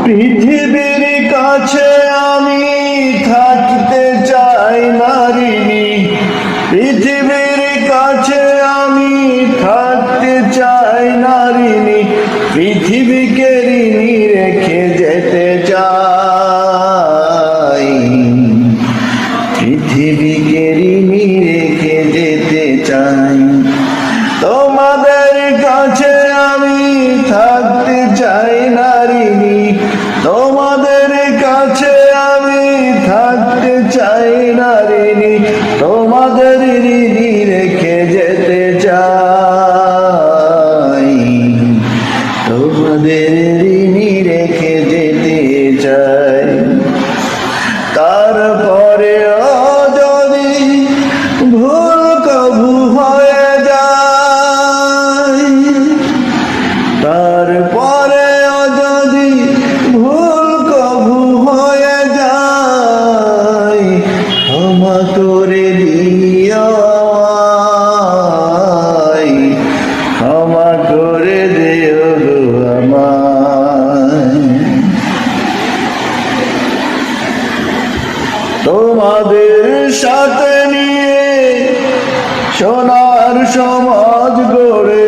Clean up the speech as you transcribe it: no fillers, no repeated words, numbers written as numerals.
পৃথিবীর কাছে আমি থাকতে চাই নারিনী, পৃথিবীর কাছে আমি থাকতে চাই নারিনী, পৃথিবীকে ঋণী রেখে যেতে চাই, পৃথিবীকে ঋণী রেখে যেতে চাই। তোমাদের কাছে আমি থাকতে চাই নারিনী, তোমাদের কাছে আমি থাকতে চাই নারিনী, তোমাদের ঋণী রেখে যেতে চাই, তোমাদের ঋণী রেখে যেতে চাই। তারপরেও যদি ভুল কবু হয়ে যায়, তারপরেও যদি ভুল কবু হয়ে যায়, ক্ষমা করে দিও আমায়, ক্ষমা করে দিও গো আমায়। তোমাদের সাথে নিয়ে সোনার সমাজ গড়ে